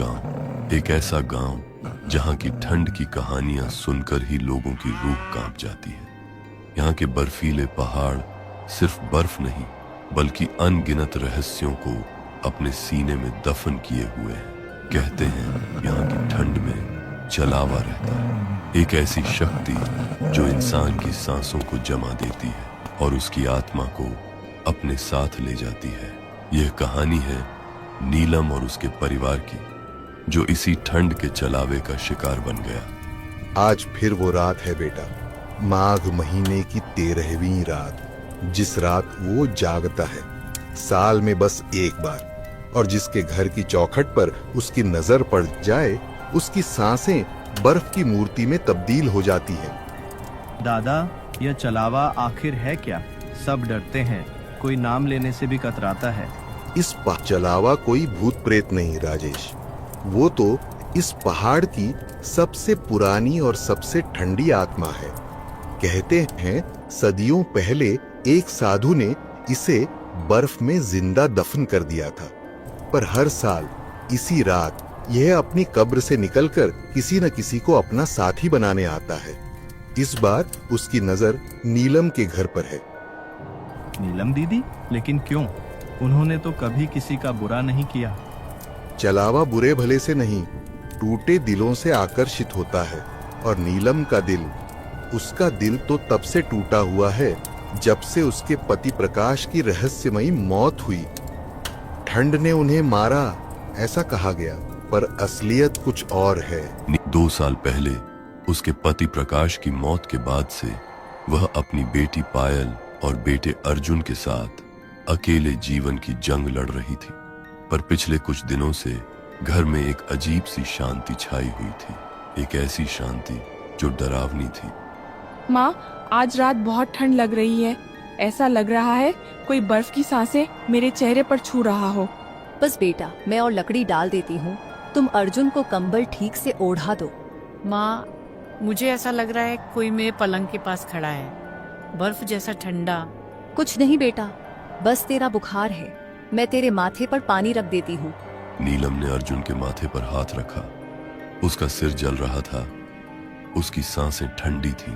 गांव, एक ऐसा गांव जहां की ठंड की कहानियां सुनकर ही लोगों की रूह कांप जाती है। यहाँ के बर्फीले पहाड़ सिर्फ बर्फ नहीं बल्कि अनगिनत रहस्यों को अपने सीने में दफन किए हुए हैं। कहते हैं यहाँ की ठंड में चलावा रहता है, एक ऐसी शक्ति जो इंसान की सांसों को जमा देती है और उसकी आत्मा को अपने साथ ले जाती है। यह कहानी है नीलम और उसके परिवार की, जो इसी ठंड के चलावे का शिकार बन गया। आज फिर वो रात है बेटा, माघ महीने की 13वीं रात, जिस रात वो जागता है साल में बस एक बार, और जिसके घर की चौखट पर उसकी नजर पड़ जाए उसकी सांसें बर्फ की मूर्ति में तब्दील हो जाती है। दादा, यह चलावा आखिर है क्या? सब डरते हैं, कोई नाम लेने से भी कतराता है। इस चलावा कोई भूत प्रेत नहीं राजेश, वो तो इस पहाड़ की सबसे पुरानी और सबसे ठंडी आत्मा है। कहते हैं सदियों पहले एक साधु ने इसे बर्फ में जिंदा दफन कर दिया था, पर हर साल इसी रात यह अपनी कब्र से निकलकर किसी न किसी को अपना साथी बनाने आता है। इस बार उसकी नजर नीलम के घर पर है। नीलम दीदी? लेकिन क्यों? उन्होंने तो कभी किसी का बुरा नहीं किया। चलावा बुरे भले से नहीं, टूटे दिलों से आकर्षित होता है, और नीलम का दिल, उसका दिल तो तब से टूटा हुआ है जब से उसके पति प्रकाश की रहस्यमयी मौत हुई। ठंड ने उन्हें मारा ऐसा कहा गया, पर असलियत कुछ और है। 2 साल पहले उसके पति प्रकाश की मौत के बाद से वह अपनी बेटी पायल और बेटे अर्जुन के साथ अकेले जीवन की जंग लड़ रही थी। पर पिछले कुछ दिनों से घर में एक अजीब सी शांति छाई हुई थी, एक ऐसी शांति जो डरावनी थी। माँ, आज रात बहुत ठंड लग रही है। ऐसा लग रहा है कोई बर्फ की सांसें मेरे चेहरे पर छू रहा हो। बस बेटा, मैं और लकड़ी डाल देती हूँ, तुम अर्जुन को कंबल ठीक से ओढ़ा दो। माँ, मुझे ऐसा लग रहा है कोई मेरे पलंग के पास खड़ा है, बर्फ जैसा ठंडा। कुछ नहीं बेटा, बस तेरा बुखार है, मैं तेरे माथे पर पानी रख देती हूँ। नीलम ने अर्जुन के माथे पर हाथ रखा। उसका सिर जल रहा था, उसकी सांसें ठंडी थी,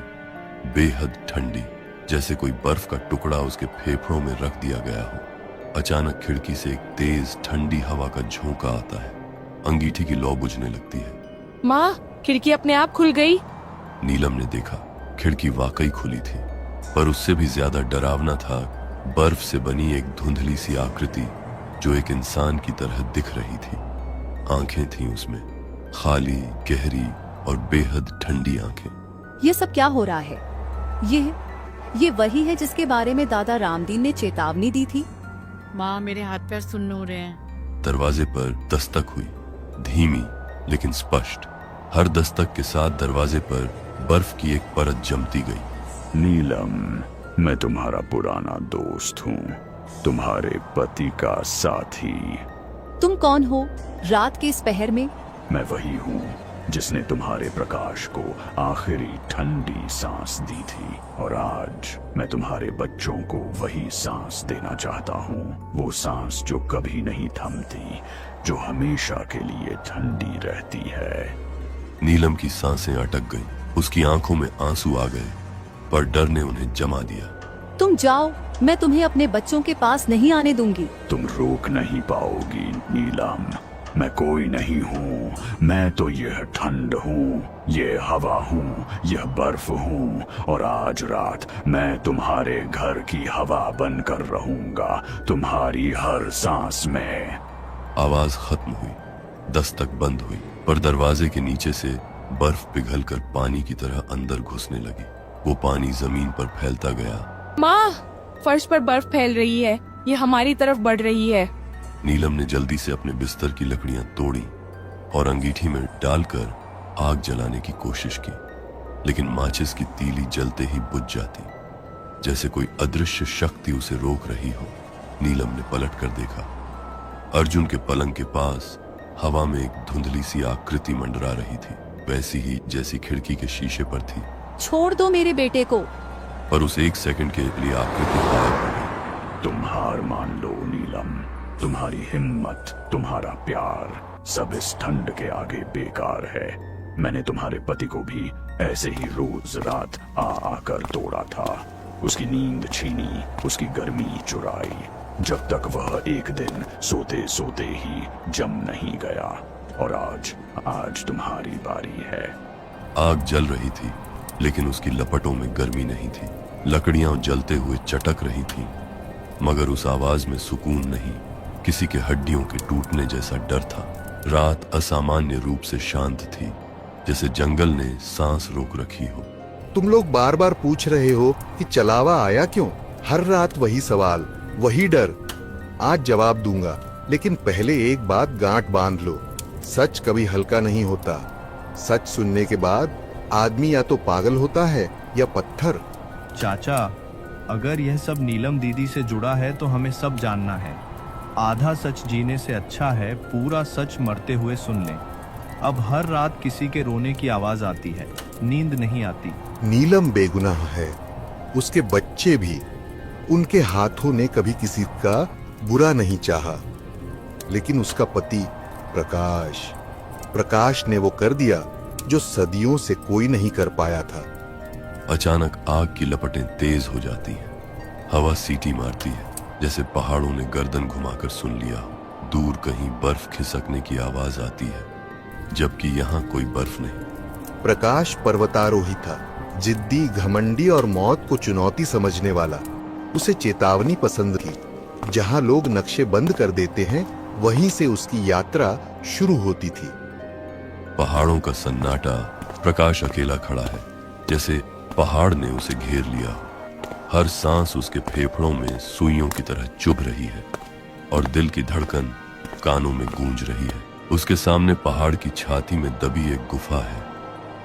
बेहद ठंडी, जैसे कोई बर्फ का टुकड़ा उसके फेफड़ों में रख दिया गया हो। अचानक खिड़की से एक तेज ठंडी हवा का झोंका आता है, अंगीठी की लौ बुझने लगती है। माँ, खिड़की अपने आप खुल गई। नीलम ने देखा, खिड़की वाकई खुली थी, पर उससे भी ज्यादा डरावना था बर्फ से बनी एक धुंधली सी आकृति जो एक इंसान की तरह दिख रही थी। आंखें थीं उसमें, खाली, गहरी और बेहद ठंडी आंखें। ये सब क्या हो रहा है? ये वही है जिसके बारे में दादा रामदीन ने चेतावनी दी थी। माँ, मेरे हाथ पैर सुन्न हो रहे हैं। दरवाजे पर दस्तक हुई, धीमी लेकिन स्पष्ट। हर दस्तक के साथ दरवाजे पर बर्फ की एक परत जमती गई। नीलम, मैं तुम्हारा पुराना दोस्त हूँ, तुम्हारे पति का साथी। तुम कौन हो रात के इस पहर में? मैं वही हूँ जिसने तुम्हारे प्रकाश को आखिरी ठंडी सांस दी थी, और आज मैं तुम्हारे बच्चों को वही सांस देना चाहता हूँ। वो सांस जो कभी नहीं थमती, जो हमेशा के लिए ठंडी रहती है। नीलम की सांसें अटक गईं, उसकी आंखों में आंसू आ गए, पर डर ने उन्हें जमा दिया। तुम जाओ, मैं तुम्हें अपने बच्चों के पास नहीं आने दूंगी। तुम रोक नहीं पाओगी नीलम, मैं कोई नहीं हूँ, मैं तो यह ठंड हूँ, ये हवा हूँ, यह बर्फ हूँ, और आज रात मैं तुम्हारे घर की हवा बनकर रहूंगा, तुम्हारी हर सांस में। आवाज खत्म हुई, दस्तक बंद हुई, पर दरवाजे के नीचे से बर्फ पिघलकर पानी की तरह अंदर घुसने लगी। वो पानी जमीन पर फैलता गया। माँ, फर्श पर बर्फ फैल रही है, ये हमारी तरफ बढ़ रही है। नीलम ने जल्दी से अपने बिस्तर की लकड़ियां तोड़ी और अंगीठी में डालकर आग जलाने की कोशिश की, लेकिन माचिस की तीली जलते ही बुझ जाती, जैसे कोई अदृश्य शक्ति उसे रोक रही हो। नीलम ने पलट कर देखा, अर्जुन के पलंग के पास हवा में एक धुंधली सी आकृति मंडरा रही थी, वैसी ही जैसी खिड़की के शीशे पर थी। छोड़ दो मेरे बेटे को। पर उस 1 सेकंड के लिए आकृति गायब हो गई। तुम हार मान लो नीलम, तुम्हारी हिम्मत, तुम्हारा प्यार, सब इस ठंड के आगे बेकार है। मैंने तुम्हारे पति को भी ऐसे ही रोज रात आकर तोड़ा था, उसकी नींद छीनी, उसकी गर्मी चुराई, जब तक वह एक दिन सोते सोते ही जम नहीं गया। और आज तुम्हारी बारी है। आग जल रही थी, लेकिन उसकी लपटों में गर्मी नहीं थी। लकड़ियां जलते हुए चटक रही थीं, मगर उस आवाज में सुकून नहीं, किसी के हड्डियों के टूटने जैसा डर था। रात असामान्य रूप से शांत थी, जैसे जंगल ने सांस रोक रखी हो। तुम लोग बार बार पूछ रहे हो कि चलावा आया क्यों? हर रात वही सवाल, वही डर। आज जवाब दूंगा, लेकिन पहले एक बात गांठ बांध लो, सच कभी हल्का नहीं होता। सच सुनने के बाद आदमी या तो पागल होता है या पत्थर। चाचा, अगर यह सब नीलम दीदी से जुड़ा है तो हमें सब जानना है। आधा सच जीने से अच्छा है पूरा सच मरते हुए सुन लें। अब हर रात किसी के रोने की आवाज आती है, नींद नहीं आती। नीलम बेगुनाह है, उसके बच्चे भी। उनके हाथों ने कभी किसी का बुरा नहीं चाहा, लेकिन उसका पति प्रकाश ने वो कर दिया जो सदियों से कोई नहीं कर पाया था। अचानक आग की लपटें तेज हो जाती हैं। हवा सीटी मारती है, जैसे पहाड़ों ने गर्दन घुमाकर सुन लिया हो। दूर कहीं बर्फ खिसकने की आवाज आती है, जबकि यहाँ कोई बर्फ नहीं। प्रकाश पर्वतारोही था, जिद्दी, घमंडी और मौत को चुनौती समझने वाला। उसे चेतावनी पसंद थी। जहां लोग नक्शे बंद कर देते हैं, वहीं से उसकी यात्रा शुरू होती थी। पहाड़ों का सन्नाटा, प्रकाश अकेला खड़ा है, जैसे पहाड़ ने उसे घेर लिया। हर सांस उसके फेफड़ों में सुइयों की तरह चुभ रही है, और दिल की धड़कन कानों में गूंज रही है। उसके सामने पहाड़ की छाती में दबी एक गुफा है।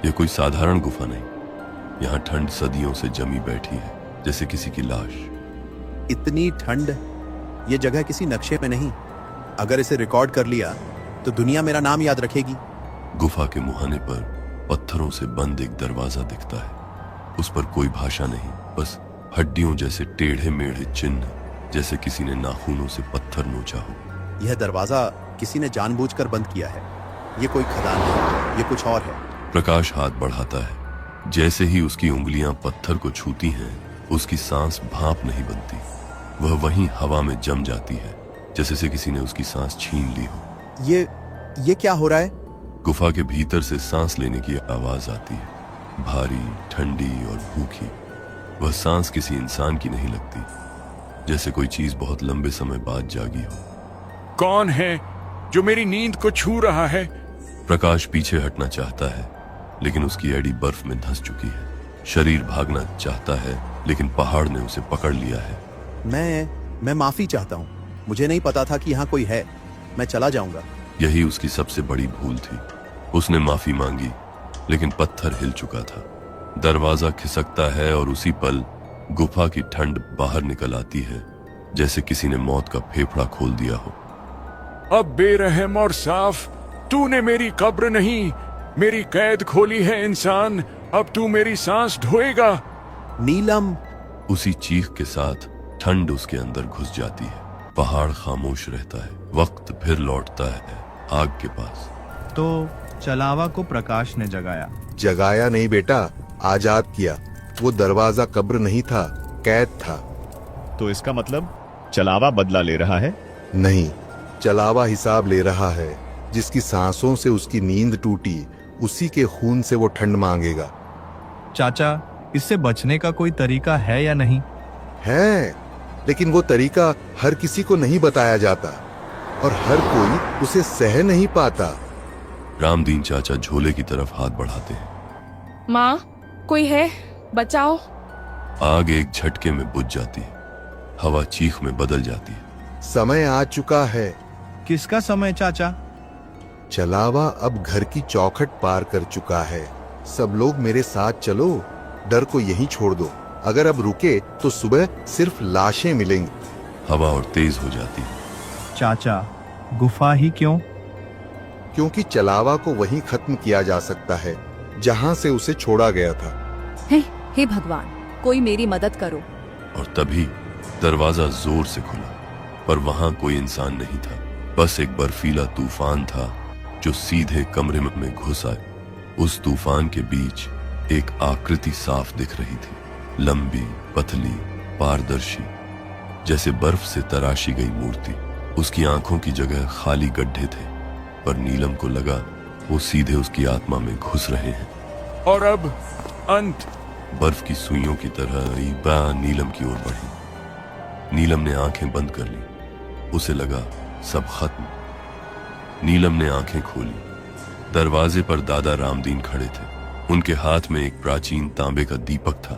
यह कोई साधारण गुफा नहीं, यहाँ ठंड सदियों से जमी बैठी है, जैसे किसी की लाश। इतनी ठंड, ये जगह किसी नक्शे में नहीं। अगर इसे रिकॉर्ड कर लिया तो दुनिया मेरा नाम याद रखेगी। गुफा के मुहाने पर पत्थरों से बंद एक दरवाजा दिखता है। उस पर कोई भाषा नहीं, बस हड्डियों जैसे टेढ़े मेढ़े चिन्ह, जैसे किसी ने नाखूनों से पत्थर नोचा हो। यह दरवाजा किसी ने जानबूझकर बंद किया है। ये कोई खदान नहीं, ये कुछ और है। प्रकाश हाथ बढ़ाता है। जैसे ही उसकी उंगलियां पत्थर को छूती हैं, उसकी सांस भाप नहीं बनती। वह वहीं हवा में जम जाती है, जैसे से किसी ने उसकी सांस छीन ली हो। ये क्या हो रहा है? गुफा के भीतर से सांस लेने की आवाज आती है, भारी, ठंडी और भूखी। वह सांस किसी इंसान की नहीं लगती, जैसे कोई चीज बहुत लंबे समय बाद जागी हो। कौन है जो मेरी नींद को छू रहा है? प्रकाश पीछे हटना चाहता है, लेकिन उसकी एड़ी बर्फ में धंस चुकी है। शरीर भागना चाहता है, लेकिन पहाड़ ने उसे पकड़ लिया है। मैं माफी चाहता हूँ। मुझे नहीं पता था कि यहाँ कोई है। मैं चला जाऊंगा। यही उसकी सबसे बड़ी भूल थी। उसने माफी मांगी, लेकिन पत्थर हिल चुका था। दरवाजा खिसकता है और उसी पल गुफा की ठंड बाहर निकल आती है, जैसे किसी ने मौत का फेफड़ा खोल दिया हो। अब बेरहम और साफ, तूने मेरी कब्र नहीं, मेरी कैद खोली है इंसान। अब तू मेरी सांस ढोएगा। नीलम। उसी चीख के साथ ठंड उसके अंदर घुस जाती है। पहाड़ खामोश रहता है। वक्त फिर लौटता है आग के पास। तो चलावा को प्रकाश ने जगाया नहीं बेटा, आजाद किया। वो दरवाजा कब्र नहीं था, कैद था। तो इसका मतलब चलावा बदला ले रहा है? नहीं, चलावा हिसाब ले रहा है। जिसकी सांसों से उसकी नींद टूटी, उसी के खून से वो ठंड मांगेगा। चाचा, इससे बचने का कोई तरीका है या नहीं? है, लेकिन वो तरीका हर किसी को नहीं बताया जाता, और हर कोई उसे सह नहीं पाता। रामदीन चाचा झोले की तरफ हाथ बढ़ाते हैं। माँ, कोई है, बचाओ। आग एक झटके में बुझ जाती है। हवा चीख में बदल जाती है। समय आ चुका है। किसका समय चाचा? चलावा अब घर की चौखट पार कर चुका है। सब लोग मेरे साथ चलो, डर को यहीं छोड़ दो। अगर अब रुके तो सुबह सिर्फ लाशें मिलेंगी। हवा और तेज हो जाती है। चाचा, गुफा ही क्यों? क्योंकि चलावा को वहीं खत्म किया जा सकता है जहां से उसे छोड़ा गया था। हे भगवान, कोई मेरी मदद करो। और तभी दरवाजा जोर से खुला, पर वहां कोई इंसान नहीं था। बस एक बर्फीला तूफान था जो सीधे कमरे में घुस आए। उस तूफान के बीच एक आकृति साफ दिख रही थी, लंबी, पतली, पारदर्शी, जैसे बर्फ से तराशी गई मूर्ति। उसकी आंखों की जगह खाली गड्ढे थे, पर नीलम को लगा वो सीधे उसकी आत्मा में घुस रहे हैं। और अब अंत। बर्फ की सुइयों की तरह ईबा नीलम की ओर बढ़ी। नीलम ने आंखें बंद कर ली। उसे लगा सब खत्म। नीलम ने आंखें खोली। दरवाजे पर दादा रामदीन खड़े थे। उनके हाथ में एक प्राचीन तांबे का दीपक था,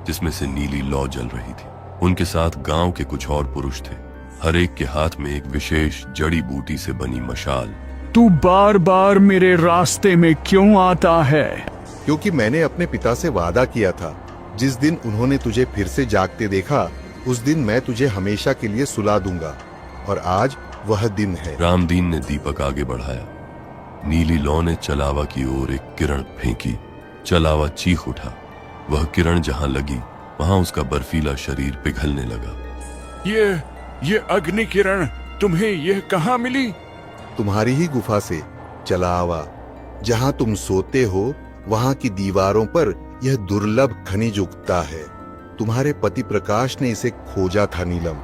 जिसमें से नीली लौ जल रही थी। उनके साथ गांव के कुछ और पुरुष थे, हर एक के हाथ में एक विशेष जड़ी बूटी से बनी मशाल। तू बार बार मेरे रास्ते में क्यों आता है? क्योंकि मैंने अपने पिता से वादा किया था, जिस दिन उन्होंने तुझे फिर से जागते देखा, उस दिन मैं तुझे हमेशा के लिए सुला दूंगा, और आज वह दिन है। रामदीन ने दीपक आगे बढ़ाया। नीली लौ ने चलावा की ओर एक किरण फेंकी। चलावा चीख उठा। वह किरण जहां लगी, वहां उसका बर्फीला शरीर पिघलने लगा। ये अग्नि किरण तुम्हें यह कहाँ मिली? तुम्हारी ही गुफा से, चलावा। जहां तुम सोते हो, वहां की दीवारों पर यह दुर्लभ खनिज उगता है। तुम्हारे पति प्रकाश ने इसे खोजा था नीलम।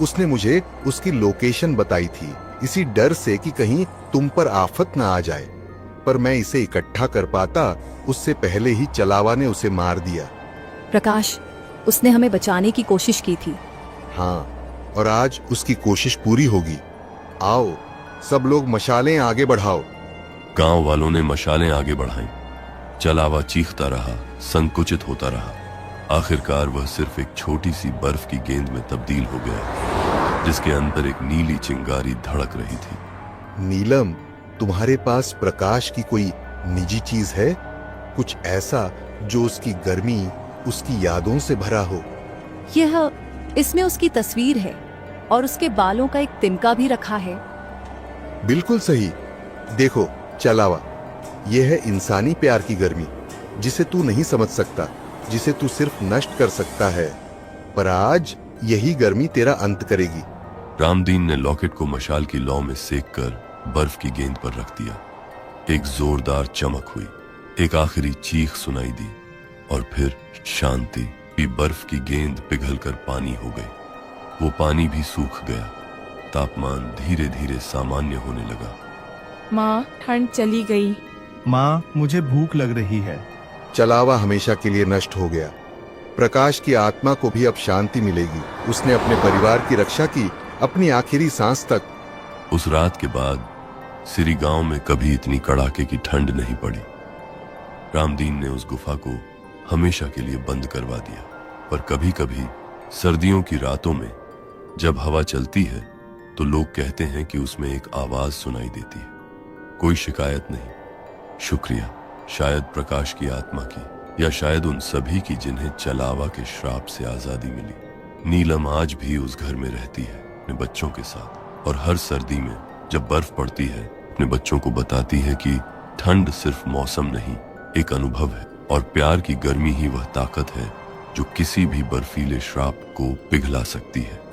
उसने मुझे उसकी लोकेशन बताई थी, इसी डर से कि कहीं तुम पर आफत न आ जाए। पर मैं इसे इकट्ठा कर पाता, उससे पहले ही चलावा ने उसे मार दिया। प्रकाश, उसने हमें बचाने की कोशिश की थी। हाँ, और आज उसकी कोशिश पूरी होगी। आओ, सब लोग मशालें आगे बढ़ाओ। गांव वालों ने मशालें आगे बढ़ाईं। चलावा चीखता रहा, संकुचित होता रहा। आखिरकार वह सिर्फ एक छोटी सी बर्फ की गेंद में तब्दील हो गया, जिसके अंदर एक नीली चिंगारी धड़क रही थी। नीलम, तुम्हारे पास प्रकाश की कोई निजी चीज है? कुछ ऐसा जो उसकी गर्मी, उसकी यादों से भरा हो? इसमें उसकी तस्वीर है, और उसके बालों का एक तिनका भी रखा है। बिल्कुल सही। देखो चलावा, यह है इंसानी प्यार की गर्मी, जिसे तू नहीं समझ सकता, जिसे तू सिर्फ नष्ट कर सकता है। पर आज यही गर्मी तेरा अंत करेगी। रामदीन ने लॉकेट को मशाल की लौ में सेक कर बर्फ की गेंद पर रख दिया। एक जोरदार चमक हुई, एक आखिरी चीख सुनाई दी, और फिर शांति। बर्फ की गेंद पिघलकर पानी हो गई। वो पानी भी सूख गया। तापमान धीरे धीरे सामान्य होने लगा। माँ, ठंड चली गई। माँ, मुझे भूख लग रही है। चलावा हमेशा के लिए नष्ट हो गया। प्रकाश की आत्मा को भी अब शांति मिलेगी। उसने अपने परिवार की रक्षा की, अपनी आखिरी सांस तक। उस रात के बाद सिरी गांव में कभी इतनी कड़ाके की ठंड नहीं पड़ी। रामदीन ने उस गुफा को हमेशा के लिए बंद करवा दिया। पर कभी कभी सर्दियों की रातों में जब हवा चलती है, तो लोग कहते हैं कि उसमें एक आवाज सुनाई देती है। कोई शिकायत नहीं, शुक्रिया। शायद प्रकाश की आत्मा की, या शायद उन सभी की जिन्हें चलावा के श्राप से आजादी मिली। नीलम आज भी उस घर में रहती है, अपने बच्चों के साथ, और हर सर्दी में जब बर्फ पड़ती है, अपने बच्चों को बताती है कि ठंड सिर्फ मौसम नहीं, एक अनुभव है, और प्यार की गर्मी ही वह ताकत है जो किसी भी बर्फीले श्राप को पिघला सकती है।